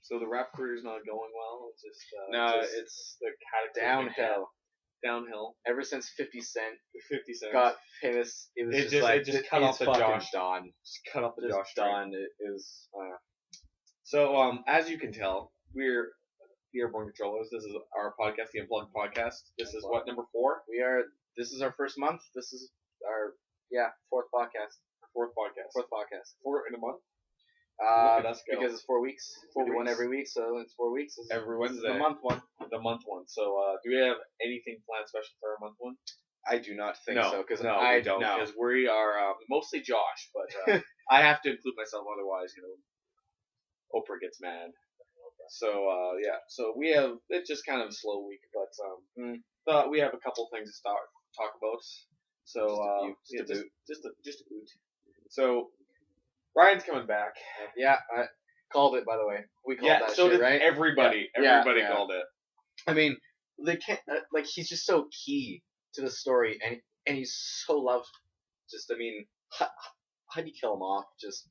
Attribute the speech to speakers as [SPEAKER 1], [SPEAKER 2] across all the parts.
[SPEAKER 1] So the rap career is not going well. It's just
[SPEAKER 2] No,
[SPEAKER 1] just
[SPEAKER 2] it's
[SPEAKER 1] the cataclysmic
[SPEAKER 2] downhill.
[SPEAKER 1] Downhill.
[SPEAKER 2] Ever since 50 Cent
[SPEAKER 1] 50 cents.
[SPEAKER 2] got famous, it was
[SPEAKER 1] it just cut off the Josh.
[SPEAKER 2] done.
[SPEAKER 1] Just cut off the
[SPEAKER 2] Just
[SPEAKER 1] Josh train.
[SPEAKER 2] done. It is.
[SPEAKER 1] So as you can tell, we're the AIrBorn Controllers. This is our podcast, the Unplugged podcast. This is what, number 4?
[SPEAKER 2] This is our first month. This is our fourth podcast.
[SPEAKER 1] Fourth podcast. 4 in a month.
[SPEAKER 2] Uh,
[SPEAKER 1] Look at us go.
[SPEAKER 2] because it's 4 weeks.
[SPEAKER 1] 4
[SPEAKER 2] We do one
[SPEAKER 1] weeks.
[SPEAKER 2] every week, so it's 4 weeks. This is-
[SPEAKER 1] Every
[SPEAKER 2] this is
[SPEAKER 1] Wednesday.
[SPEAKER 2] the month one.
[SPEAKER 1] The month one. So do we have anything planned special for our month one?
[SPEAKER 2] I do not think
[SPEAKER 1] no,
[SPEAKER 2] so, because
[SPEAKER 1] no,
[SPEAKER 2] I
[SPEAKER 1] we don't,
[SPEAKER 2] know.
[SPEAKER 1] because we are mostly Josh, but I have to include myself, otherwise, Oprah gets mad. So so we have it's just kind of a slow week, but we have a couple things to talk about. So
[SPEAKER 2] Just a
[SPEAKER 1] just a boot. So Ryan's coming back.
[SPEAKER 2] Yeah, I called it, by the way. We called that
[SPEAKER 1] so
[SPEAKER 2] shit,
[SPEAKER 1] did
[SPEAKER 2] right?
[SPEAKER 1] everybody.
[SPEAKER 2] Yeah.
[SPEAKER 1] Everybody
[SPEAKER 2] Yeah.
[SPEAKER 1] called it.
[SPEAKER 2] I mean, they can't. He's just so key to the story, and he's so loved. Just, I mean, how do you kill him off? Just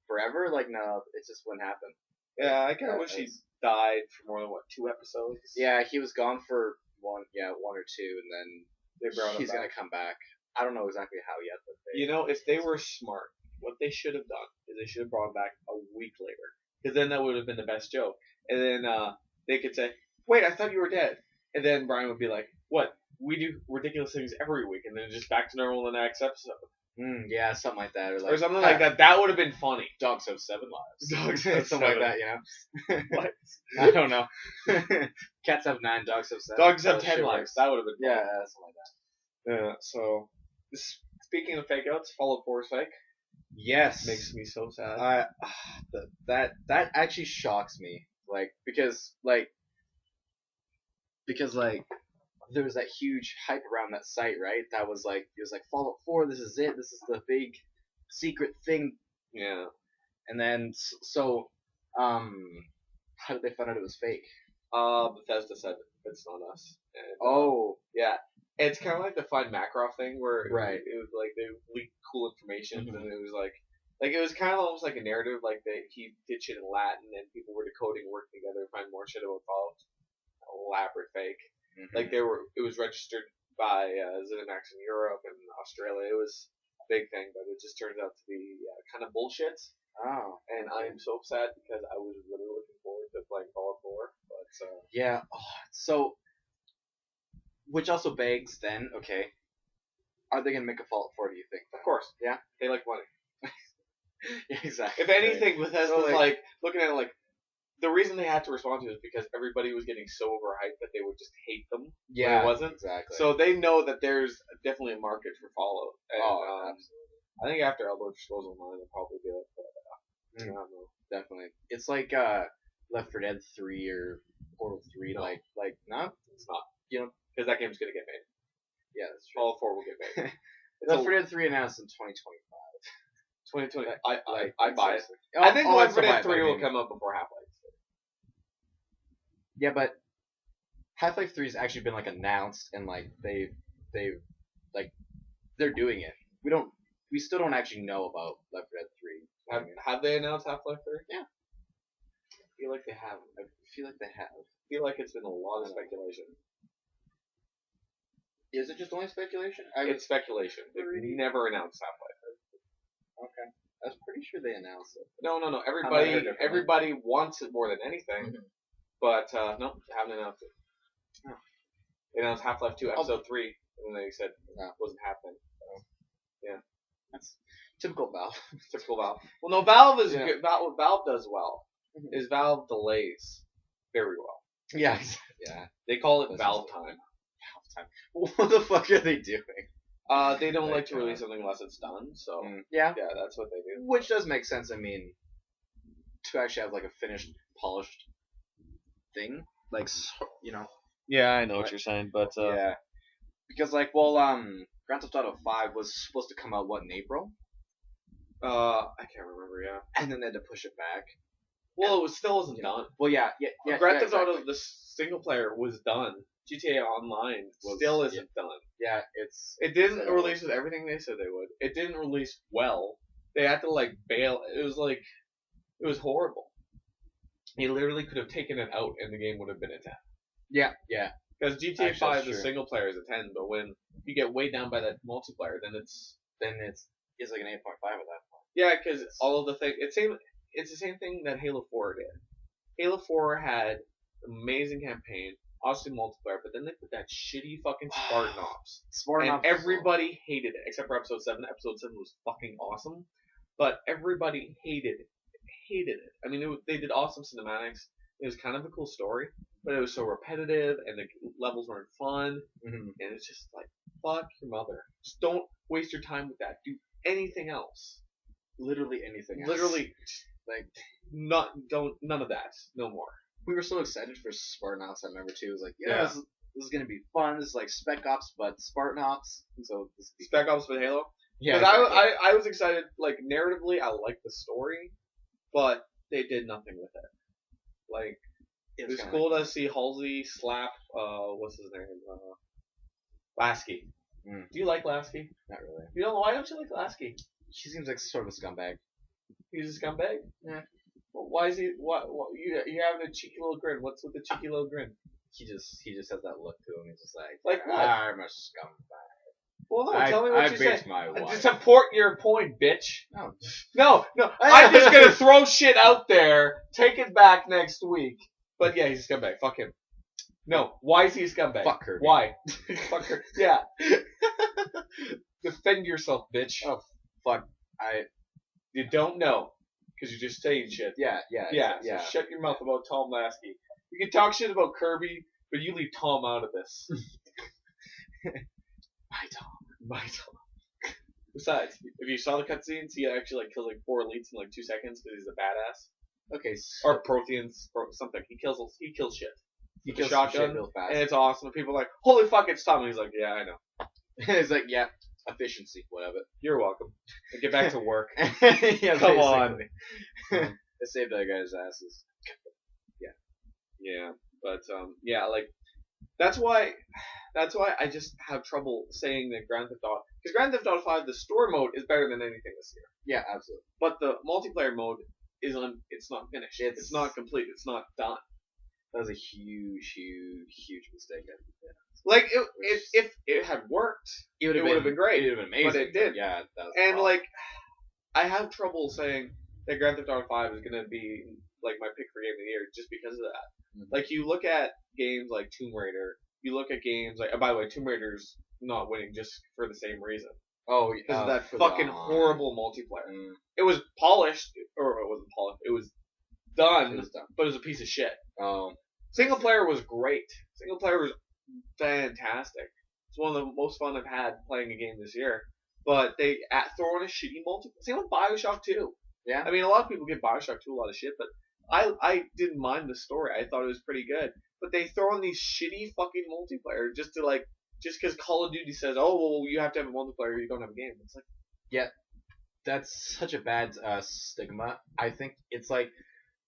[SPEAKER 2] forever? Like, no, it just wouldn't happen.
[SPEAKER 1] Yeah, I kind of wish he died for more than 2 episodes.
[SPEAKER 2] Yeah, he was gone for one or two, and then
[SPEAKER 1] They brought him
[SPEAKER 2] he's
[SPEAKER 1] back.
[SPEAKER 2] gonna come back. I don't know exactly how yet, but
[SPEAKER 1] If they were smart, what they should have done is they should have brought him back a week later, because then that would have been the best joke. And then they could say, "Wait, I thought you were dead," and then Brian would be like, "What? We do ridiculous things every week, and then just back to normal in the next episode."
[SPEAKER 2] yeah, something like that,
[SPEAKER 1] Or something like that. That would have been funny.
[SPEAKER 2] Dogs have 7 lives.
[SPEAKER 1] Dogs have
[SPEAKER 2] something like
[SPEAKER 1] 7.
[SPEAKER 2] that, you know.
[SPEAKER 1] What?
[SPEAKER 2] I don't know. Cats have 9, dogs have 7.
[SPEAKER 1] Dogs have
[SPEAKER 2] That
[SPEAKER 1] 10
[SPEAKER 2] shit
[SPEAKER 1] lives.
[SPEAKER 2] works.
[SPEAKER 1] That would have been
[SPEAKER 2] Yeah,
[SPEAKER 1] funny.
[SPEAKER 2] something like that.
[SPEAKER 1] Yeah. So, speaking of fake outs, Fallout 4 is fake.
[SPEAKER 2] Yes.
[SPEAKER 1] Makes me so sad.
[SPEAKER 2] That actually shocks me. Because there was that huge hype around that site, right? That was it was like Fallout 4, this is it, this is the big secret thing.
[SPEAKER 1] Yeah.
[SPEAKER 2] And then how did they find out it was fake?
[SPEAKER 1] Bethesda said it's not us. And,
[SPEAKER 2] yeah.
[SPEAKER 1] It's kind of like the Find Macroff thing, where
[SPEAKER 2] Right.
[SPEAKER 1] it was like they leaked cool information, and it was like it was kind of almost like a narrative, like he did shit in Latin, and people were decoding, working together, to find more shit about Fallout. Elaborate fake. Like it was registered by ZeniMax in Europe and Australia. It was a big thing, but it just turns out to be kind of bullshit.
[SPEAKER 2] Oh.
[SPEAKER 1] And I am so sad because I was really looking forward to playing Fallout 4, but
[SPEAKER 2] yeah. So, which also begs then, okay, are they gonna make a Fallout 4? Do you think?
[SPEAKER 1] of course,
[SPEAKER 2] Yeah.
[SPEAKER 1] they like money.
[SPEAKER 2] Yeah, exactly.
[SPEAKER 1] If anything, Bethesda's
[SPEAKER 2] So,
[SPEAKER 1] like looking at it like the reason they had to respond to it is because everybody was getting so overhyped that they would just hate them.
[SPEAKER 2] Yeah,
[SPEAKER 1] it wasn't.
[SPEAKER 2] Exactly.
[SPEAKER 1] So they know that there's definitely a market for Fallout. And,
[SPEAKER 2] absolutely.
[SPEAKER 1] I think after Elder Scrolls Online, they'll probably do it. But I don't know.
[SPEAKER 2] Definitely. It's like Left 4 Dead 3 or Portal 3.
[SPEAKER 1] No.
[SPEAKER 2] No?
[SPEAKER 1] It's not. Because that game's gonna get made.
[SPEAKER 2] Yeah, that's true.
[SPEAKER 1] Fallout 4 will get made.
[SPEAKER 2] Left 4 Dead 3 announced in 2025.
[SPEAKER 1] 2020. I buy it.
[SPEAKER 2] Seriously.
[SPEAKER 1] I think Left 4
[SPEAKER 2] I'd
[SPEAKER 1] Dead
[SPEAKER 2] still buy it,
[SPEAKER 1] 3
[SPEAKER 2] but I
[SPEAKER 1] will
[SPEAKER 2] mean-
[SPEAKER 1] come out before Half-Life.
[SPEAKER 2] Yeah, but Half-Life 3 has actually been announced, and they're doing it. We still don't actually know about Left 4 Dead 3.
[SPEAKER 1] Have they announced Half-Life 3?
[SPEAKER 2] Yeah.
[SPEAKER 1] I feel like they haven't.
[SPEAKER 2] I feel like they have.
[SPEAKER 1] I feel like it's been a lot of speculation.
[SPEAKER 2] Is it just only speculation?
[SPEAKER 1] It's speculation. They've
[SPEAKER 2] Really?
[SPEAKER 1] never announced Half-Life.
[SPEAKER 2] Okay. I was pretty sure they announced it.
[SPEAKER 1] No.
[SPEAKER 2] I heard
[SPEAKER 1] Everybody
[SPEAKER 2] differently.
[SPEAKER 1] everybody wants it more than anything.
[SPEAKER 2] Mhm.
[SPEAKER 1] But no, they haven't announced it.
[SPEAKER 2] Oh.
[SPEAKER 1] They announced Half-Life 2 Episode 3, and then they said
[SPEAKER 2] No.
[SPEAKER 1] it wasn't happening.
[SPEAKER 2] That's typical Valve.
[SPEAKER 1] Typical Valve. Well, no, Valve is
[SPEAKER 2] Yeah.
[SPEAKER 1] good. What Valve does well
[SPEAKER 2] Mhm.
[SPEAKER 1] is Valve delays very well.
[SPEAKER 2] Yeah. Yeah.
[SPEAKER 1] They call it
[SPEAKER 2] That's
[SPEAKER 1] Valve
[SPEAKER 2] just-
[SPEAKER 1] time.
[SPEAKER 2] What the fuck are they doing?
[SPEAKER 1] They don't
[SPEAKER 2] Like,
[SPEAKER 1] like to release something unless it's done. So
[SPEAKER 2] Yeah.
[SPEAKER 1] yeah, that's what they do.
[SPEAKER 2] Which does make sense. I mean, to actually have a finished, polished thing,
[SPEAKER 1] Yeah, I know
[SPEAKER 2] what
[SPEAKER 1] you're saying, but
[SPEAKER 2] yeah. Because Grand Theft Auto 5 was supposed to come out in April,
[SPEAKER 1] I can't remember. Yeah.
[SPEAKER 2] and then they had to push it back.
[SPEAKER 1] Well, it still wasn't done.
[SPEAKER 2] Well, yeah.
[SPEAKER 1] Grand Theft
[SPEAKER 2] exactly.
[SPEAKER 1] Auto, the single player, was done. GTA Online
[SPEAKER 2] Was-
[SPEAKER 1] still isn't done.
[SPEAKER 2] Yeah, it's.
[SPEAKER 1] It didn't
[SPEAKER 2] So-
[SPEAKER 1] release with everything they said they would. It didn't release well. They had to bail. It was it was horrible. he literally could have taken it out and the game would have been a 10.
[SPEAKER 2] Yeah.
[SPEAKER 1] Because GTA
[SPEAKER 2] Actually,
[SPEAKER 1] 5,
[SPEAKER 2] that's
[SPEAKER 1] the
[SPEAKER 2] true.
[SPEAKER 1] single player is a 10, but when you get way down by that multiplayer, then it's
[SPEAKER 2] like an 8.5 at that point.
[SPEAKER 1] yeah, because all of the things it's the same thing that Halo 4 did. Halo 4 had amazing campaign, awesome multiplayer, but then they put that shitty fucking Spartan Ops. And everybody hated it, except for Episode 7. Episode 7 was fucking awesome, but everybody hated it. I mean, they did awesome cinematics. It was kind of a cool story, but it was so repetitive, and the levels weren't fun, and it's just like, fuck your mother. Just don't waste your time with that. Do anything else.
[SPEAKER 2] Literally anything else.
[SPEAKER 1] Literally, like, none of that. No more.
[SPEAKER 2] We were so excited for Spartan Ops. I remember too. It was like,
[SPEAKER 1] Yeah.
[SPEAKER 2] this is gonna be fun. This is like Spec Ops, but Spartan Ops. So this
[SPEAKER 1] Spec Ops with Halo.
[SPEAKER 2] Yeah.
[SPEAKER 1] Because
[SPEAKER 2] Exactly.
[SPEAKER 1] I was excited. Like, narratively, I liked the story, but they did nothing with it. Like, it was cool to see Halsey slap what's his name, Lasky. Do you like Lasky?
[SPEAKER 2] Not really.
[SPEAKER 1] You know, why don't you like Lasky?
[SPEAKER 2] She seems like sort of a scumbag.
[SPEAKER 1] He's a scumbag.
[SPEAKER 2] Yeah.
[SPEAKER 1] Well, why is he? What you having a cheeky little grin? What's with the cheeky little grin?
[SPEAKER 2] He just has that look to him. He's just like
[SPEAKER 1] what?
[SPEAKER 2] I'm a scumbag.
[SPEAKER 1] Well, no, tell me what you
[SPEAKER 2] beat
[SPEAKER 1] say.
[SPEAKER 2] my wife.
[SPEAKER 1] Support your point, bitch.
[SPEAKER 2] No.
[SPEAKER 1] No. I'm just gonna throw shit out there. Take it back next week. But yeah, he's a scumbag. Fuck him. No. Why is he a scumbag?
[SPEAKER 2] Fuck her.
[SPEAKER 1] Why? Fuck her. Yeah. Defend yourself, bitch.
[SPEAKER 2] Oh, fuck.
[SPEAKER 1] You don't know. Because you're just saying shit.
[SPEAKER 2] Yeah.
[SPEAKER 1] So shut your mouth about Tom Lasky. You can talk shit about Kirby, but you leave Tom out of this. My Tom. Besides, if you saw the cutscenes, he actually kills 4 elites in 2 seconds because he's a badass.
[SPEAKER 2] Okay.
[SPEAKER 1] Or Protheans, or something. He kills shit.
[SPEAKER 2] He
[SPEAKER 1] kills
[SPEAKER 2] shotgun
[SPEAKER 1] shit
[SPEAKER 2] real fast.
[SPEAKER 1] And it's awesome. And people are like, holy fuck, it's Tom. And he's like, yeah, I know.
[SPEAKER 2] It's like, yeah, efficiency, whatever.
[SPEAKER 1] You're welcome. And get back to work.
[SPEAKER 2] Yeah,
[SPEAKER 1] come on.
[SPEAKER 2] They saved that guy's asses.
[SPEAKER 1] Yeah, but yeah, that's why I just have trouble saying that Grand Theft Auto, because Grand Theft Auto 5, the story mode is better than anything this year.
[SPEAKER 2] Yeah, absolutely.
[SPEAKER 1] But the multiplayer mode it's not finished. It's not complete. It's not done.
[SPEAKER 2] That was a huge mistake.
[SPEAKER 1] Like if it had worked, it would have been great.
[SPEAKER 2] It would have been amazing.
[SPEAKER 1] But it did.
[SPEAKER 2] Yeah, that was
[SPEAKER 1] and I have trouble saying that Grand Theft Auto 5 is gonna be my pick for game of the year just because of that.
[SPEAKER 2] Mm-hmm.
[SPEAKER 1] You look at games like Tomb Raider, you look at games like, by the way, Tomb Raider's not winning just for the same reason.
[SPEAKER 2] Oh,
[SPEAKER 1] because of that fucking horrible multiplayer. It was polished, or it wasn't polished. It was done, but it was a piece of shit. Single player was great. Single player was fantastic. It's one of the most fun I've had playing a game this year. But they throw in a shitty multiplayer. Same with BioShock 2.
[SPEAKER 2] Yeah.
[SPEAKER 1] I mean, a lot of people give BioShock 2 a lot of shit, but I didn't mind the story. I thought it was pretty good. But they throw in these shitty fucking multiplayer just because Call of Duty says, oh, well, you have to have a multiplayer, you don't have a game. It's like,
[SPEAKER 2] yeah, that's such a bad stigma. I think it's same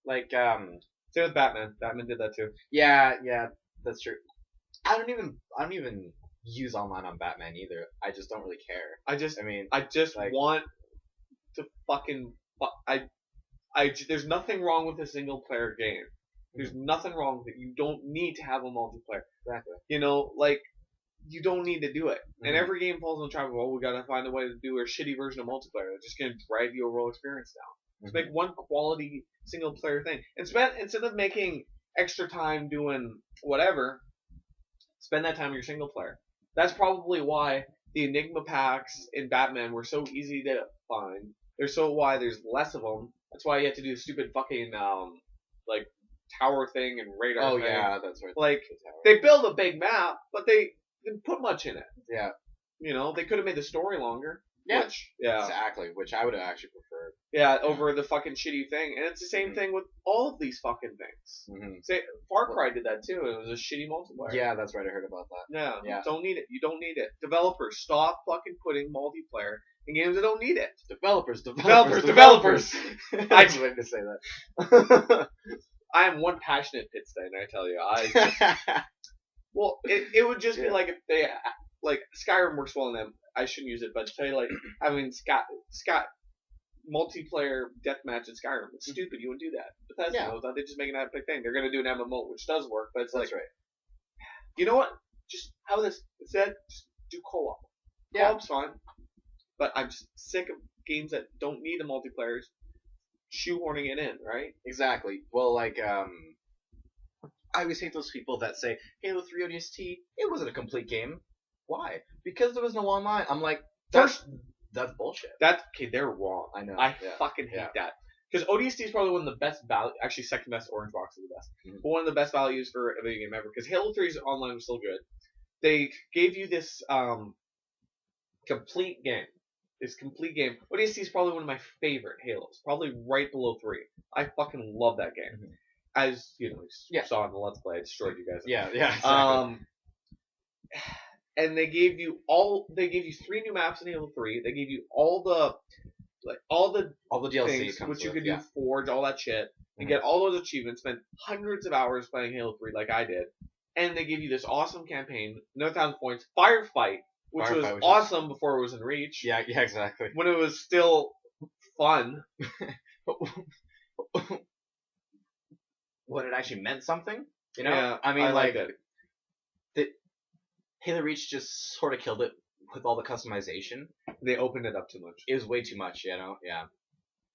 [SPEAKER 1] with Batman. Batman did that too.
[SPEAKER 2] Yeah, that's true. I don't even use online on Batman either. I just don't really care. I just
[SPEAKER 1] want to fucking. There's nothing wrong with a single player game. There's nothing wrong with it. You don't need to have a multiplayer.
[SPEAKER 2] Exactly.
[SPEAKER 1] You don't need to do it. Mm-hmm. And every game falls in the trap of, we gotta find a way to do a shitty version of multiplayer that's just gonna drag the overall experience down. Just make one quality single player thing. And instead of making extra time doing whatever, spend that time on your single player. That's probably why the Enigma packs in Batman were so easy to find. Why there's less of them. That's why you have to do the stupid fucking tower thing and radar thing.
[SPEAKER 2] Oh yeah, that's right.
[SPEAKER 1] They build a big map, but they didn't put much in it.
[SPEAKER 2] Yeah.
[SPEAKER 1] They could have made the story longer.
[SPEAKER 2] Yeah. Exactly. Which I would have actually preferred.
[SPEAKER 1] Yeah, over the fucking shitty thing. And it's the same thing with all of these fucking things.
[SPEAKER 2] Mm-hmm.
[SPEAKER 1] Say, Far Cry did that too. It was a shitty multiplayer.
[SPEAKER 2] Yeah, that's right. I heard about that.
[SPEAKER 1] Yeah.
[SPEAKER 2] Yeah.
[SPEAKER 1] Don't need it. You don't need it. Developers, stop fucking putting multiplayer in games that don't need it.
[SPEAKER 2] Developers.
[SPEAKER 1] I just wanted to say that. I am one passionate pit stain, I tell you. Well, it would just be like if they Skyrim works well in them. I shouldn't use it, but to tell you having Scott multiplayer deathmatch in Skyrim. It's stupid. You wouldn't do that. Bethesda knows that. They just make an epic thing. They're gonna do an MMO, which does work, but it's
[SPEAKER 2] That's
[SPEAKER 1] like,
[SPEAKER 2] right.
[SPEAKER 1] you know what? Just how this instead, just do co-op.
[SPEAKER 2] Yeah.
[SPEAKER 1] Co-op's fine, but I'm just sick of games that don't need a multiplayer shoehorning it in, right?
[SPEAKER 2] Exactly. Well, like, I always hate those people that say Halo 3 ODST, it wasn't a complete game. Why? Because there was no online. I'm like, that's bullshit.
[SPEAKER 1] Okay, they're wrong.
[SPEAKER 2] I know.
[SPEAKER 1] I fucking hate that. Because ODST is probably one of the best value, actually second best. Orange Box is the best, but one of the best values for a video game ever. Because Halo 3's online was still good. They gave you this complete game. ODST is probably one of my favorite Halos. Probably right below 3. I fucking love that game. As you know, you saw in the Let's Play, I destroyed you guys.
[SPEAKER 2] Yeah, exactly.
[SPEAKER 1] And they gave you 3 new maps in Halo 3. They gave you all the
[SPEAKER 2] DLC
[SPEAKER 1] things, which you could do, forge, all that shit, and get all those achievements, spend hundreds of hours playing Halo 3 like I did. And they give you this awesome campaign, no 1,000 points, Firefight, which was awesome before it was in Reach.
[SPEAKER 2] Yeah, exactly.
[SPEAKER 1] When it was still fun.
[SPEAKER 2] When it actually meant something, you know?
[SPEAKER 1] Yeah,
[SPEAKER 2] I mean,
[SPEAKER 1] like it.
[SPEAKER 2] Halo Reach just sort of killed it with all the customization.
[SPEAKER 1] They opened it up too much.
[SPEAKER 2] It was way too much, you know? Yeah.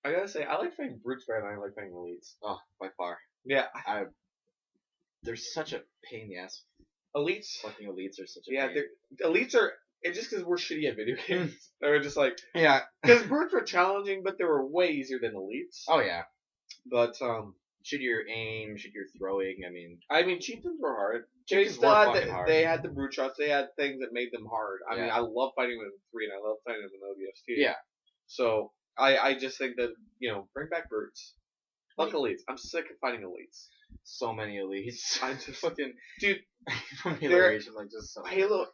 [SPEAKER 1] I gotta say, I like playing Brutes better than I like playing Elites.
[SPEAKER 2] Oh, by far.
[SPEAKER 1] Yeah.
[SPEAKER 2] They're such a pain in the ass.
[SPEAKER 1] Elites.
[SPEAKER 2] Fucking Elites are such a pain.
[SPEAKER 1] Elites are, it's just because we're shitty at video games. They were just like,
[SPEAKER 2] yeah.
[SPEAKER 1] Because Brutes were challenging, but they were way easier than Elites.
[SPEAKER 2] Oh, yeah.
[SPEAKER 1] But,
[SPEAKER 2] should your aim, should your throwing, I mean,
[SPEAKER 1] chieftains were hard.
[SPEAKER 2] Hard.
[SPEAKER 1] They had the brute shots. They had things that made them hard. I mean, I love fighting them in 3, and I love fighting them in ODST.
[SPEAKER 2] Yeah.
[SPEAKER 1] So I just think that bring back brutes. Fuck elites. I'm sick of fighting elites.
[SPEAKER 2] So many elites.
[SPEAKER 1] I'm just fucking dude.
[SPEAKER 2] From Halo Reach, I'm like just so
[SPEAKER 1] Halo.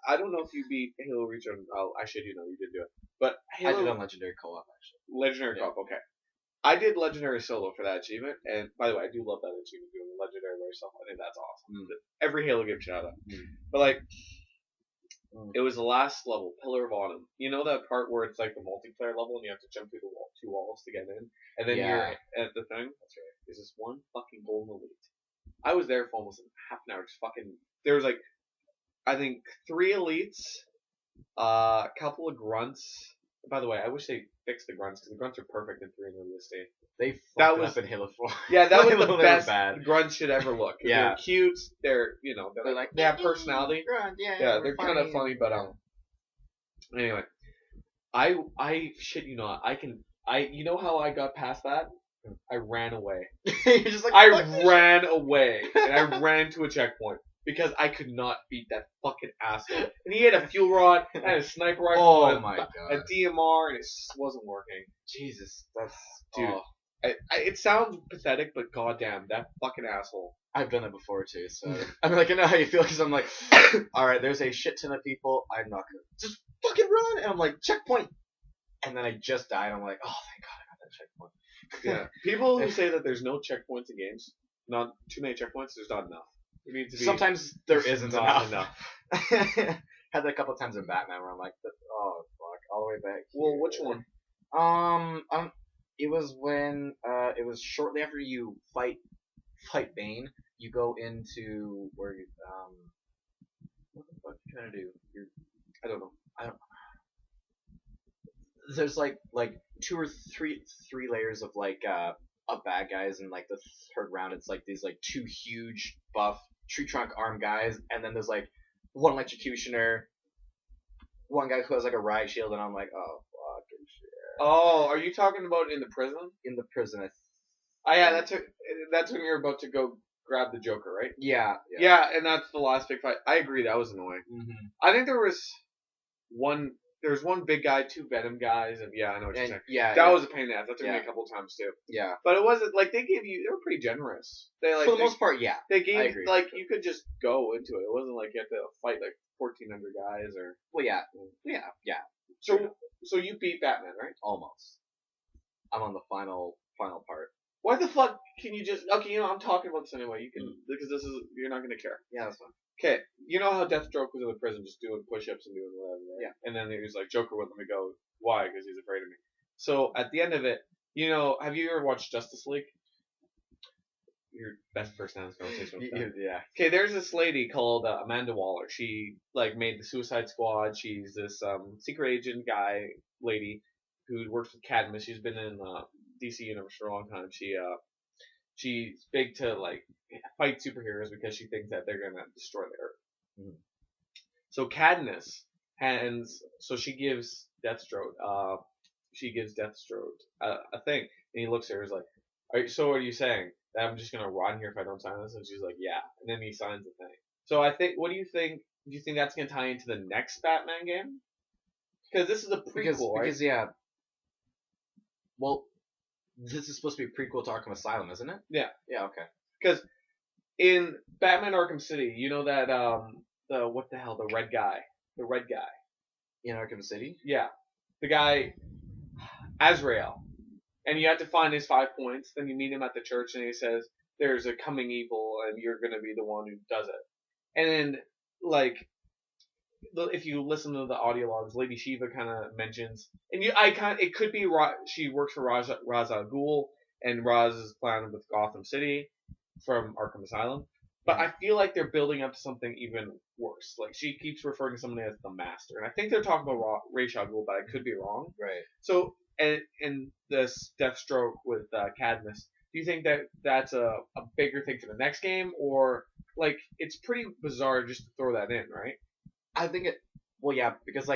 [SPEAKER 1] I don't know if you beat Halo Reach on. Oh, actually, you did do it. But Halo,
[SPEAKER 2] I did on Legendary Co-op actually.
[SPEAKER 1] Legendary Co-op. Okay. I did Legendary Solo for that achievement, and by the way, I do love that achievement doing the Legendary by yourself. I think that's awesome. Every Halo game shout out. But like, it was the last level, Pillar of Autumn. You know that part where it's like the multiplayer level and you have to jump through the 2 walls to get in, and then you're at the thing. That's right. There's this one fucking golden elite. I was there for almost half an hour, just fucking. There was like, I think 3 elites, a couple of grunts. By the way, I wish they fixed the grunts because the grunts are perfect in 3 and ODST.
[SPEAKER 2] They fucked up in Halo 4.
[SPEAKER 1] Yeah, that was the best grunts should ever look.
[SPEAKER 2] Yeah,
[SPEAKER 1] they're cute. They're they're like they have personality.
[SPEAKER 2] Grunt,
[SPEAKER 1] yeah, they're kind of funny. But anyway, I shit you not. You know how I got past that? I ran away.
[SPEAKER 2] You're just like,
[SPEAKER 1] I ran away and I ran to a checkpoint. Because I could not beat that fucking asshole. And he had a fuel rod, and a sniper rifle, and a DMR, and it just wasn't working.
[SPEAKER 2] Jesus, that's...
[SPEAKER 1] Dude, it sounds pathetic, but goddamn, that fucking asshole.
[SPEAKER 2] I've done it before, too, so... I mean, like, I know how you feel, because I'm like, alright, there's a shit ton of people, I'm not gonna... Just fucking run! And I'm like, checkpoint! And then I just died, I'm like, oh, thank God I got that checkpoint.
[SPEAKER 1] Yeah. People who say that there's no checkpoints in games, not too many checkpoints, there's not enough.
[SPEAKER 2] Sometimes there isn't enough. Had that a couple of times in Batman where I'm like, oh fuck, all the way back.
[SPEAKER 1] Well, which one?
[SPEAKER 2] It was when it was shortly after you fight Bane. You go into where you what the fuck are you trying to do? I don't know. There's like 2 or 3 layers of of bad guys, and like the 3rd round it's like these 2 huge buff tree trunk arm guys, and then there's like 1 electrocutioner, 1 guy who has like a riot shield, and I'm like, oh fucking shit.
[SPEAKER 1] Oh, are you talking about in the prison?
[SPEAKER 2] In the prison.
[SPEAKER 1] Yeah, that's when you're about to go grab the Joker, right?
[SPEAKER 2] Yeah,
[SPEAKER 1] and that's the last big fight. I agree, that was annoying. I think there was one big guy, 2 Venom guys, and I know what you're saying.
[SPEAKER 2] Yeah,
[SPEAKER 1] that was a pain in the ass. That took me a couple times too.
[SPEAKER 2] Yeah,
[SPEAKER 1] but it wasn't like they were pretty generous. They
[SPEAKER 2] for the most part, yeah.
[SPEAKER 1] They gave you could just go into it. It wasn't like you had to fight like 1,400 guys or.
[SPEAKER 2] Well, yeah.
[SPEAKER 1] So you beat Batman, right?
[SPEAKER 2] Almost. I'm on the final part.
[SPEAKER 1] Why the fuck can you just? Okay, I'm talking about this anyway. You can because you're not gonna care.
[SPEAKER 2] Yeah, that's fine.
[SPEAKER 1] Okay, you know how Deathstroke was in the prison just doing push-ups and doing whatever, right?
[SPEAKER 2] Yeah.
[SPEAKER 1] And then he was like, Joker wouldn't let me go. Why? Because he's afraid of me. So at the end of it, have you ever watched Justice League? Your best person in this conversation with that.
[SPEAKER 2] Yeah.
[SPEAKER 1] Okay, there's this lady called Amanda Waller. She made the Suicide Squad. She's this secret agent lady who works with Cadmus. She's been in DC Universe for a long time. She's big to fight superheroes because she thinks that they're gonna destroy the Earth.
[SPEAKER 2] Mhm.
[SPEAKER 1] So Cadmus she gives Deathstroke a thing, and he looks at her, and is like, so what are you saying? That I'm just gonna rot here if I don't sign this? And she's like, yeah. And then he signs the thing. So what do you think? Do you think that's gonna tie into the next Batman game? Because this is a prequel, right?
[SPEAKER 2] Because yeah. Well, this is supposed to be a prequel to Arkham Asylum, isn't it?
[SPEAKER 1] Yeah.
[SPEAKER 2] Yeah. Okay.
[SPEAKER 1] Because in Batman Arkham City, you know that the red guy,
[SPEAKER 2] In Arkham City.
[SPEAKER 1] yeah, the guy Azrael. And you have to find his 5 points. Then you meet him at the church, and he says, "There's a coming evil, and you're gonna be the one who does it." And then, if you listen to the audio logs, Lady Shiva kind of mentions, and it could be she works for Ra's al Ghul, and Ra's is planning with Gotham City from Arkham Asylum. But I feel like they're building up to something even worse. Like, she keeps referring to somebody as the Master, and I think they're talking about Ra's al Ghul, but I could be wrong.
[SPEAKER 2] Right.
[SPEAKER 1] So, and this Deathstroke with Cadmus, do you think that that's a bigger thing for the next game, or it's pretty bizarre just to throw that in, right?
[SPEAKER 2] I think it. Well, yeah, because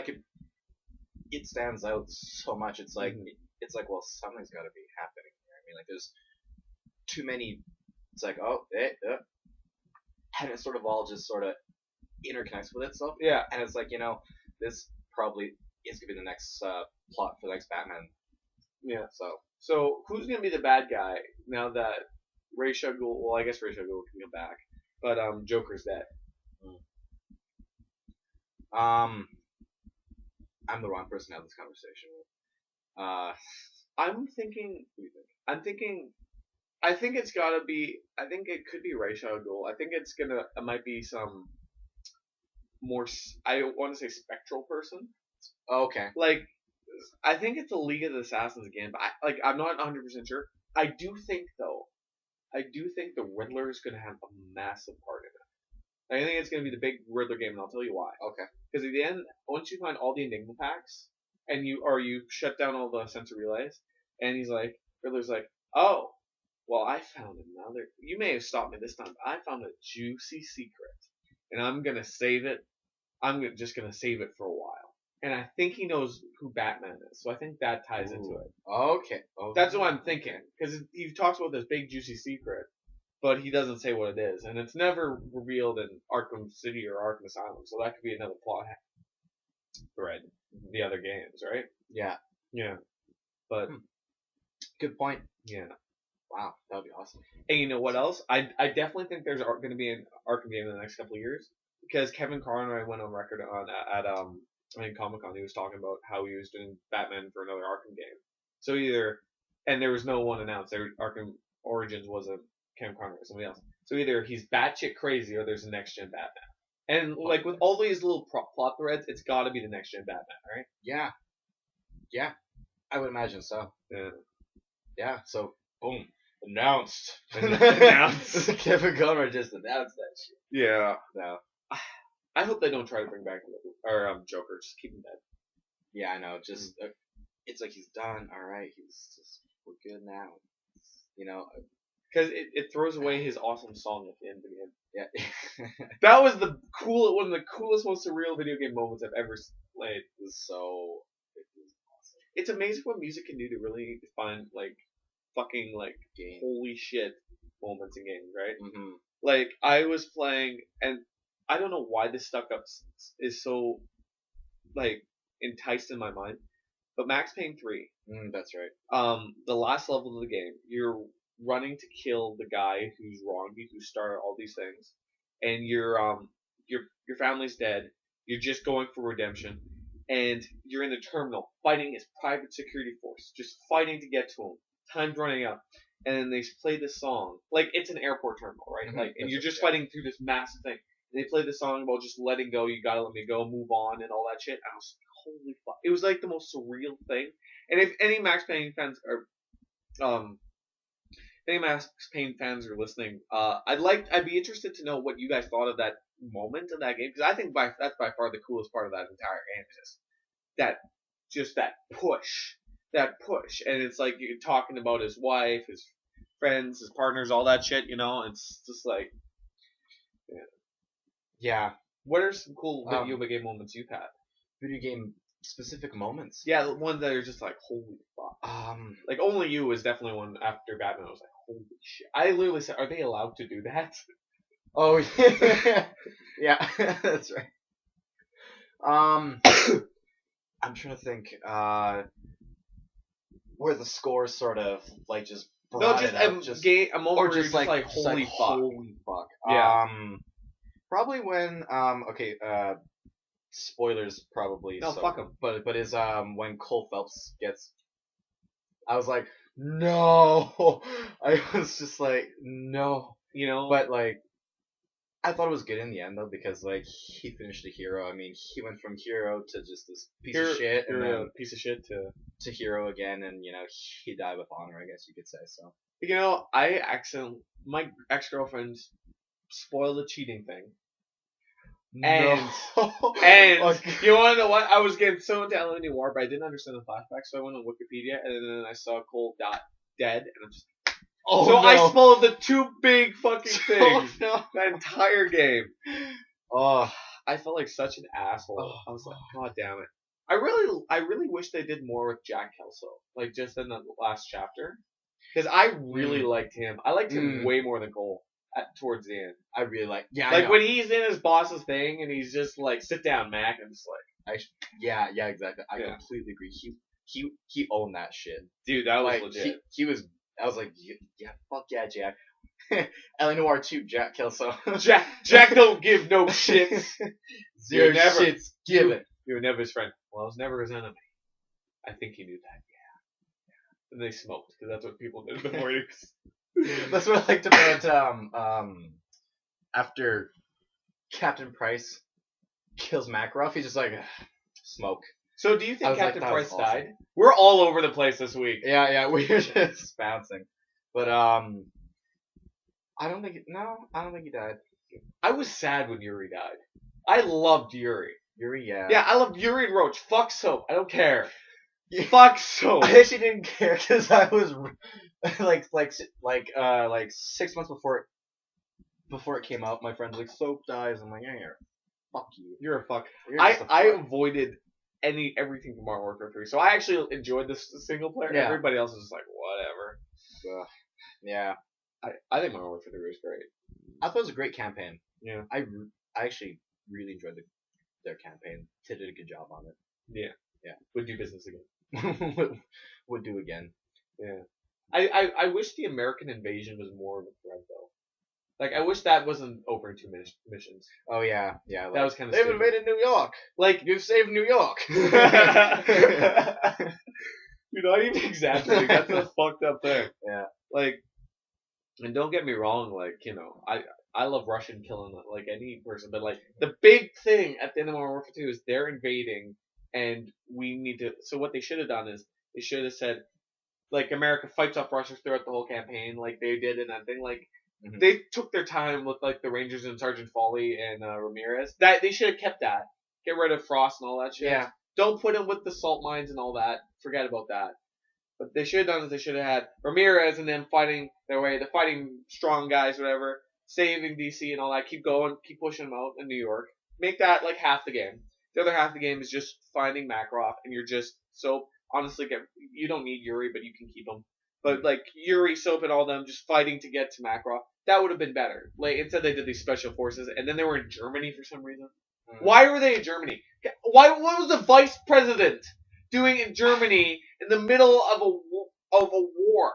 [SPEAKER 2] it stands out so much. It's like well, something's got to be happening here. I mean, there's too many. It's like and it sort of all just sort of interconnects with itself.
[SPEAKER 1] Yeah.
[SPEAKER 2] And it's like, this probably is gonna be the next plot for the next Batman.
[SPEAKER 1] Yeah. So who's gonna be the bad guy now that Ra's al Ghul? Well, I guess Ra's al Ghul can go back, but Joker's dead.
[SPEAKER 2] I'm the wrong person to have this conversation with.
[SPEAKER 1] I'm thinking. What do you think? I'm thinking. I think it's gotta be. I think it could be Ra's al Ghul. I think it might be some more. I want to say spectral person.
[SPEAKER 2] Okay.
[SPEAKER 1] I think it's a League of the Assassins again, but I'm not 100% sure. I do think the Riddler is gonna have a massive part in it. I think it's gonna be the big Riddler game, and I'll tell you why.
[SPEAKER 2] Okay.
[SPEAKER 1] Because at the end, once you find all the Enigma packs, and you shut down all the sensor relays, and Riddler's like, oh, well, I found another. You may have stopped me this time, but I found a juicy secret, and I'm gonna save it. Just gonna save it for a while. And I think he knows who Batman is, so I think that ties into it.
[SPEAKER 2] Okay.
[SPEAKER 1] That's what I'm thinking, because he talks about this big juicy secret, but he doesn't say what it is, and it's never revealed in Arkham City or Arkham Asylum, so that could be another plot thread in the other games, right?
[SPEAKER 2] Yeah.
[SPEAKER 1] Yeah. But
[SPEAKER 2] good point.
[SPEAKER 1] Yeah.
[SPEAKER 2] Wow, that would be awesome.
[SPEAKER 1] And you know what else? I definitely think there's going to be an Arkham game in the next couple of years, because Kevin Carr and I went on record at Comic-Con. He was talking about how he was doing Batman for another Arkham game. So and there was no one announced. Arkham Origins wasn't Kevin Conroy or somebody else. So either he's batshit crazy or there's a next gen Batman. And with all these little plot threads, it's got to be the next gen Batman, right?
[SPEAKER 2] Yeah. Yeah. I would imagine so.
[SPEAKER 1] Yeah.
[SPEAKER 2] Yeah. So boom, announced.
[SPEAKER 1] Kevin Conroy just announced that shit.
[SPEAKER 2] Yeah. No.
[SPEAKER 1] I hope they don't try to bring back Joker. Just keep him dead.
[SPEAKER 2] Yeah, I know. Just it's like he's done. All right, we're good now.
[SPEAKER 1] Because it throws away his awesome song at the end of the game.
[SPEAKER 2] Yeah.
[SPEAKER 1] That was one of the coolest, most surreal video game moments I've ever played.
[SPEAKER 2] It was awesome.
[SPEAKER 1] It's amazing what music can do to really define fucking holy shit moments in games, right?
[SPEAKER 2] Mm-hmm.
[SPEAKER 1] I was playing, and I don't know why this stuck up is so enticed in my mind, but Max Payne 3.
[SPEAKER 2] That's right.
[SPEAKER 1] The last level of the game, you're running to kill the guy who's wronged you, who started all these things, and your family's dead. You're just going for redemption, and you're in the terminal fighting his private security force, just fighting to get to him. Time's running up, and then they play this song, it's an airport terminal, right?
[SPEAKER 2] Mm-hmm.
[SPEAKER 1] And you're just fighting through this massive thing. And they play the song about just letting go. You gotta let me go, move on, and all that shit. I was like, holy fuck. It was like the most surreal thing. And if any Max Payne fans are listening, I'd be interested to know what you guys thought of that moment of that game, because I think that's by far the coolest part of that entire game, is that push, and it's like you're talking about his wife, his friends, his partners, all that shit, it's just like,
[SPEAKER 2] Yeah.
[SPEAKER 1] what are some cool video game moments you've had?
[SPEAKER 2] Video game specific moments.
[SPEAKER 1] Yeah, the ones that are just like, holy fuck. Like Only You was definitely one after Batman. I was like, holy shit. I literally said, are they allowed to do that?
[SPEAKER 2] Oh yeah, yeah, that's right. I'm trying to think. Where the score sort of like just brought
[SPEAKER 1] just
[SPEAKER 2] it up,
[SPEAKER 1] a moment
[SPEAKER 2] or
[SPEAKER 1] where you're
[SPEAKER 2] just like
[SPEAKER 1] holy fuck.
[SPEAKER 2] Holy fuck.
[SPEAKER 1] Yeah.
[SPEAKER 2] Probably when spoilers probably.
[SPEAKER 1] No, fuck them.
[SPEAKER 2] But is when Cole Phelps gets. I was like, no. I was just like, no. But like, I thought it was good in the end though, because like he finished a hero. I mean, he went from hero to just this piece of shit, and then
[SPEAKER 1] piece of shit
[SPEAKER 2] to hero again, and he died with honor, I guess you could say. So
[SPEAKER 1] my ex-girlfriend spoiled the cheating thing.
[SPEAKER 2] And
[SPEAKER 1] you want to know what? I was getting so into L.A. Noire, but I didn't understand the flashback, so I went on Wikipedia, and then I saw Cole dead, and I'm just I spoiled the two big fucking things. That entire game. I felt like such an asshole. I was like, God damn it. I really wish they did more with Jack Kelso, like just in the last chapter, because I really liked him. I liked him way more than Cole towards the end.
[SPEAKER 2] I really like. Yeah.
[SPEAKER 1] Like when he's in his boss's thing and he's just like, sit down, Mac, and just like.
[SPEAKER 2] Yeah, exactly. I completely agree. He owned that shit,
[SPEAKER 1] dude. That was legit.
[SPEAKER 2] He was. I was like, yeah, fuck yeah, Jack. L.A. Noire 2, Jack Kelso.
[SPEAKER 1] Jack don't give no shits.
[SPEAKER 2] Zero shits given.
[SPEAKER 1] You were never his friend. Well, I was never his enemy. I think he knew that. Yeah. And they smoked, because that's what people did in the mornings.
[SPEAKER 2] That's what I liked about after Captain Price kills Makarov, he's just like, smoke.
[SPEAKER 1] So do you think Captain Price died? We're all over the place this week.
[SPEAKER 2] Yeah, we're just bouncing. But I don't think he died.
[SPEAKER 1] I was sad when Yuri died. I loved Yuri.
[SPEAKER 2] Yuri, yeah.
[SPEAKER 1] Yeah, I loved Yuri and Roach. Fuck Soap. I don't care. Fuck Soap.
[SPEAKER 2] I actually didn't care because I was like 6 months before it came out. My friend's like, Soap dies. I'm like, yeah, fuck you.
[SPEAKER 1] You're a fuck. I avoided everything from Modern Warfare 3, so I actually enjoyed this single player. Yeah. Everybody else was just like, whatever.
[SPEAKER 2] Yeah.
[SPEAKER 1] I think Modern Warfare 3 was great.
[SPEAKER 2] I thought it was a great campaign.
[SPEAKER 1] Yeah.
[SPEAKER 2] I actually really enjoyed their campaign. They did a good job on it.
[SPEAKER 1] Yeah. Would do business again.
[SPEAKER 2] would do again.
[SPEAKER 1] Yeah. I wish the American invasion was more of a threat though. Like, I wish that wasn't over 2 missions.
[SPEAKER 2] Oh, yeah. Like,
[SPEAKER 1] that was kind of
[SPEAKER 2] they've invaded New York.
[SPEAKER 1] Like,
[SPEAKER 2] you've saved New York.
[SPEAKER 1] You're not even exaggerating. That's a fucked up thing.
[SPEAKER 2] Yeah.
[SPEAKER 1] Like, and don't get me wrong, like, I love Russian killing, like, any person, but, like, the big thing at the end of Modern Warfare 2 is they're invading, and we need to, so what they should have done is, they should have said, like, America fights off Russia throughout the whole campaign, like they did in that thing, like, they took their time with, like, the Rangers and Sergeant Foley and Ramirez. That they should have kept that. Get rid of Frost and all that shit.
[SPEAKER 2] Yeah.
[SPEAKER 1] Don't put him with the salt mines and all that. Forget about that. What they should have done is they should have had Ramirez and them fighting their way, the fighting strong guys, whatever, saving DC and all that. Keep going, keep pushing them out in New York. Make that, like, half the game. The other half of the game is just finding Makarov, and you're just so honestly, you don't need Yuri, but you can keep him. But, like, Yuri, Soap, and all them just fighting to get to Makarov. That would have been better. Like, instead they did these special forces, and then they were in Germany for some reason. Why were they in Germany? What was the vice president doing in Germany in the middle of a war?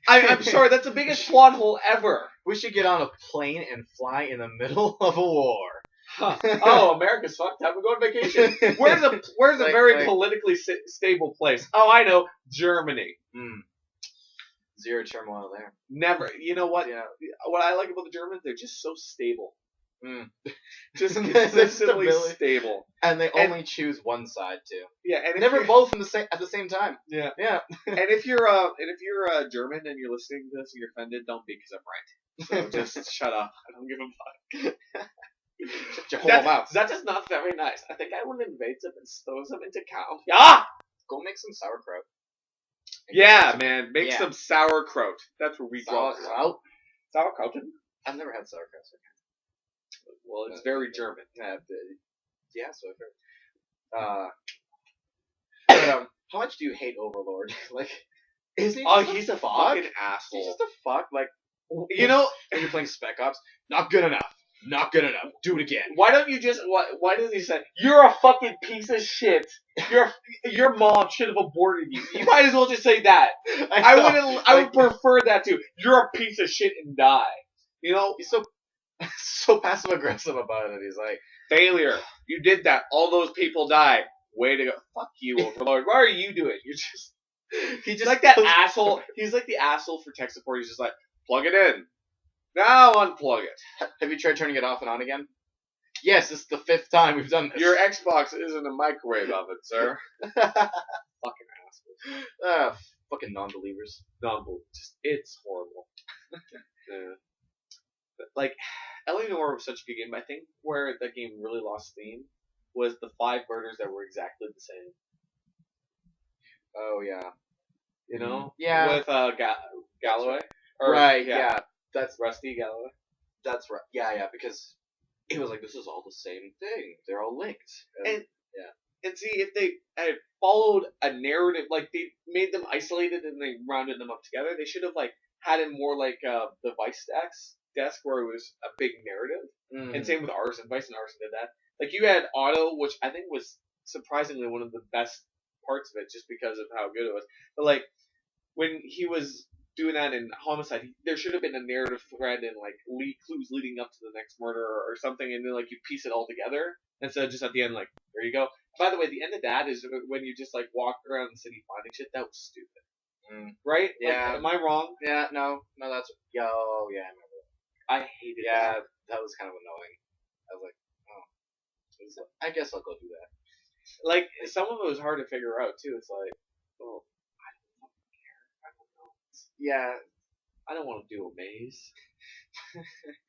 [SPEAKER 1] I'm sorry, that's the biggest plot hole ever.
[SPEAKER 2] We should get on a plane and fly in the middle of a war.
[SPEAKER 1] Huh. Oh, America's fucked up. We're going on vacation. Where's a very politically stable place? Oh, I know, Germany.
[SPEAKER 2] Zero turmoil there.
[SPEAKER 1] Never. You know what? Yeah. What I like about the Germans, they're just so stable. Just
[SPEAKER 2] There's
[SPEAKER 1] consistently
[SPEAKER 2] stability.
[SPEAKER 1] stable.
[SPEAKER 2] And they only choose one side too.
[SPEAKER 1] Yeah, and if
[SPEAKER 2] Never
[SPEAKER 1] you're-
[SPEAKER 2] both at the same time.
[SPEAKER 1] Yeah.
[SPEAKER 2] Yeah.
[SPEAKER 1] And if you're German and you're listening to this and you're offended, don't be, because I'm right. So just shut up. I don't give a fuck.
[SPEAKER 2] Shut your whole mouth.
[SPEAKER 1] That is not very nice. I think I will invade them and throw them into cow. Yeah!
[SPEAKER 2] Go make some sauerkraut.
[SPEAKER 1] Yeah, man. Make
[SPEAKER 2] Yeah.
[SPEAKER 1] some sauerkraut. That's where we draw the line.
[SPEAKER 2] Sauerkraut?
[SPEAKER 1] Sauerkraut?
[SPEAKER 2] I've never had sauerkraut. So
[SPEAKER 1] Well, it's very German.
[SPEAKER 2] yeah, so I've heard. But how much do you hate Overlord? Like, isn't he?
[SPEAKER 1] Oh,
[SPEAKER 2] just
[SPEAKER 1] he's a
[SPEAKER 2] fuck?
[SPEAKER 1] fucking asshole.
[SPEAKER 2] He's just a fuck. Like,
[SPEAKER 1] You know,
[SPEAKER 2] when you're playing Spec Ops, not good enough. Not good enough. Do it again.
[SPEAKER 1] why don't you just? Why does he say you're a fucking piece of shit? Your mom should have aborted you. You might as well just say that. I would prefer that too. You're a piece of shit and die. You know,
[SPEAKER 2] He's so passive aggressive about it. He's like,
[SPEAKER 1] failure. You did that. All those people died. Way to go. Fuck you, Overlord. Why are you doing? You're just.
[SPEAKER 2] he just
[SPEAKER 1] Like that asshole. He's like the asshole for tech support. He's just like, plug it in. Now unplug it.
[SPEAKER 2] Have you tried turning it off and on again? Yes, this is the 5th time we've done this.
[SPEAKER 1] Your Xbox isn't a microwave oven, sir. Fucking asshole.
[SPEAKER 2] Fucking non-believers.
[SPEAKER 1] No, just it's horrible. Yeah. But, like, Eleanor was such a good game. I think where that game really lost steam was the 5 murders that were exactly the same.
[SPEAKER 2] Oh yeah.
[SPEAKER 1] You know?
[SPEAKER 2] Yeah.
[SPEAKER 1] With Galloway. Or,
[SPEAKER 2] Right. Yeah. That's
[SPEAKER 1] Rusty Galloway.
[SPEAKER 2] That's right. Yeah. Because it was like, this is all the same thing. They're all linked.
[SPEAKER 1] And see, if they had followed a narrative, like they made them isolated and they rounded them up together, they should have like had it more like the Vice desk where it was a big narrative. And same with Arson. Vice and Arson did that. Like you had Otto, which I think was surprisingly one of the best parts of it, just because of how good it was. But like when he was doing that in Homicide, there should have been a narrative thread and like clues leading up to the next murder or something, and then like you piece it all together instead of just at the end like there you go. By the way, the end of that is when you just like walk around the city finding shit. That was stupid, right?
[SPEAKER 2] Yeah.
[SPEAKER 1] Like, am I wrong?
[SPEAKER 2] Yeah. No. That's. Yeah. I remember.
[SPEAKER 1] I hated
[SPEAKER 2] Yeah.
[SPEAKER 1] that.
[SPEAKER 2] That was kind of annoying. I was like, oh. I guess I'll go do that.
[SPEAKER 1] Like some of it was hard to figure out too. It's like, well, I don't fucking care. I don't know.
[SPEAKER 2] Yeah.
[SPEAKER 1] I don't want to do a maze.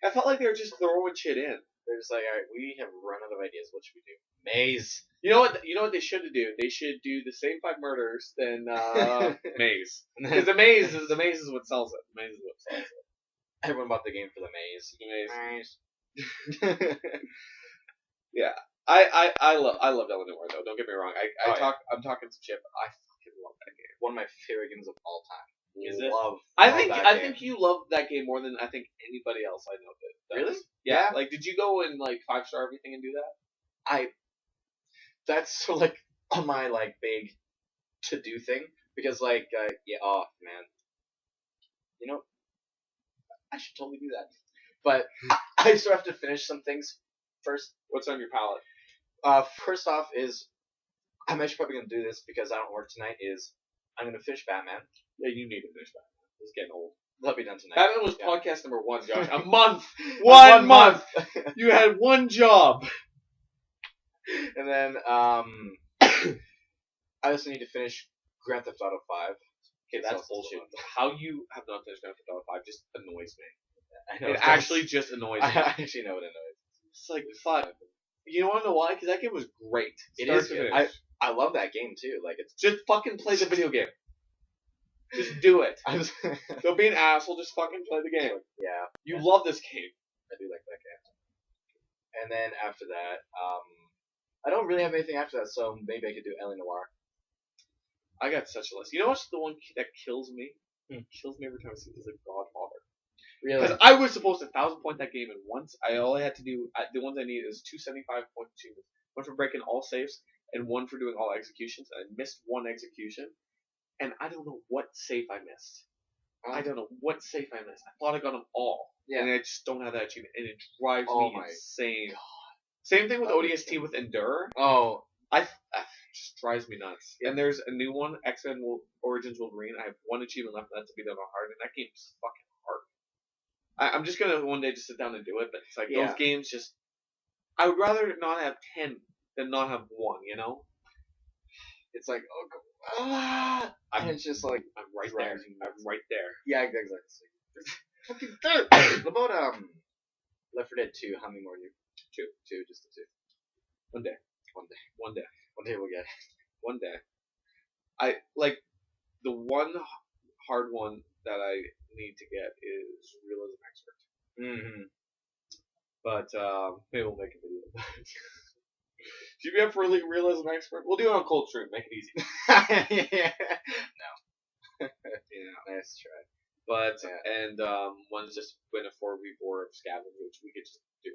[SPEAKER 1] I felt like they were just throwing shit in.
[SPEAKER 2] They're just like, all right, we have run out of ideas. What should we do? Maze.
[SPEAKER 1] You know what they should do? They should do the same 5 murders, then maze. Because the maze is what sells it. The maze is what sells it.
[SPEAKER 2] Everyone bought the game for the maze.
[SPEAKER 1] The maze.
[SPEAKER 2] Maze.
[SPEAKER 1] Yeah. I loved Eleanor though. Don't get me wrong. I'm talking some shit, but I fucking love that game.
[SPEAKER 2] One of my favorite games of all time.
[SPEAKER 1] Is it?
[SPEAKER 2] Love
[SPEAKER 1] I
[SPEAKER 2] that game.
[SPEAKER 1] think you love that game more than I think anybody else I know did.
[SPEAKER 2] Really?
[SPEAKER 1] Yeah.
[SPEAKER 2] Yeah.
[SPEAKER 1] Like, did you go and like 5-star everything and do that?
[SPEAKER 2] That's so like on my like big to do thing because like oh man, you know, I should totally do that. But I still have to finish some things first.
[SPEAKER 1] What's on your palette?
[SPEAKER 2] First off is I'm actually probably gonna do this because I don't work tonight. Is I'm gonna finish Batman.
[SPEAKER 1] Yeah, you need to finish Batman. It's getting old.
[SPEAKER 2] That'll be done tonight.
[SPEAKER 1] Batman was podcast number 1, Josh. A month.
[SPEAKER 2] One month.
[SPEAKER 1] You had one job.
[SPEAKER 2] And then I also need to finish Grand Theft Auto 5.
[SPEAKER 1] Okay, that's bullshit. How you have not finished Grand Theft Auto 5 just annoys me.
[SPEAKER 2] I know
[SPEAKER 1] It actually just annoys me.
[SPEAKER 2] I actually know what annoys.
[SPEAKER 1] It's like, fuck. You want to know why? Because that game was great.
[SPEAKER 2] It
[SPEAKER 1] Start
[SPEAKER 2] is
[SPEAKER 1] to
[SPEAKER 2] good.
[SPEAKER 1] finish.
[SPEAKER 2] I love that game too. Like it's
[SPEAKER 1] Just fucking play the video game. Just do it.
[SPEAKER 2] I was
[SPEAKER 1] Don't be an asshole. Just fucking play the game.
[SPEAKER 2] yeah.
[SPEAKER 1] You love this game.
[SPEAKER 2] I do like that game. And then after that, I don't really have anything after that, so maybe I could do Ellie Noir.
[SPEAKER 1] I got such a list. You know what's the one that kills me? Kills me every time I see it is like Godfather.
[SPEAKER 2] Really?
[SPEAKER 1] Because I was supposed to 1,000 point that game in once. All I had to do, the ones I needed is 275.2. One for breaking all safes and one for doing all executions. And I missed one execution. And I don't know what safe I missed. I don't know what safe I missed. I thought I got them all.
[SPEAKER 2] Yeah.
[SPEAKER 1] And I just don't have that achievement. And it drives
[SPEAKER 2] Oh
[SPEAKER 1] me
[SPEAKER 2] my
[SPEAKER 1] insane.
[SPEAKER 2] God.
[SPEAKER 1] Same thing with ODST with Endure.
[SPEAKER 2] Oh.
[SPEAKER 1] It just drives me nuts. And there's a new one, X-Men Origins Wolverine. I have one achievement left, and that's to beat them on hard. And that game's fucking hard. I'm just gonna one day just sit down and do it. But it's like
[SPEAKER 2] Yeah.
[SPEAKER 1] those games just. I would rather not have 10 than not have one. You know.
[SPEAKER 2] It's like, and it's just like
[SPEAKER 1] I'm right there. I'm right there.
[SPEAKER 2] Yeah, exactly. Fucking dirt. What about Left 4 Dead 2? How many more do you? Two, just the two.
[SPEAKER 1] One day.
[SPEAKER 2] One day.
[SPEAKER 1] One day.
[SPEAKER 2] One day we'll get it.
[SPEAKER 1] One day. I like the one hard one that I need to get is Realism Expert.
[SPEAKER 2] Mm-hmm.
[SPEAKER 1] But maybe we'll make a video. Should we have for Realism Expert? We'll do it on Cold Stream. Make it easy.
[SPEAKER 2] Yeah. No. Yeah, nice try.
[SPEAKER 1] But and one's just win a 4v4 of scavenge, which we could just do.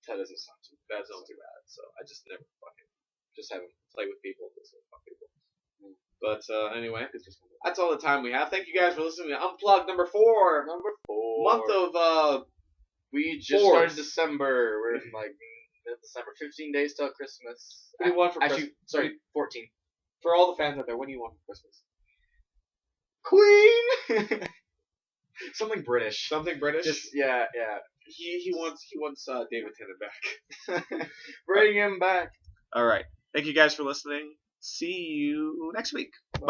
[SPEAKER 2] That doesn't sound too bad.
[SPEAKER 1] That's not too bad. So I just never fucking just haven't played with people. Just fuck people. But anyway, that's all the time we have. Thank you guys for listening to Unplugged number 4. Month of
[SPEAKER 2] we just started December. We're in like mid-December. 15 days till Christmas.
[SPEAKER 1] What do you want for
[SPEAKER 2] Christmas? Sorry, 14.
[SPEAKER 1] For all the fans out there, what do you want for Christmas?
[SPEAKER 2] Queen. Something British.
[SPEAKER 1] Something British.
[SPEAKER 2] Just yeah.
[SPEAKER 1] He wants David Tennant back.
[SPEAKER 2] Bring him back.
[SPEAKER 1] All right. Thank you guys for listening. See you next week. Bye.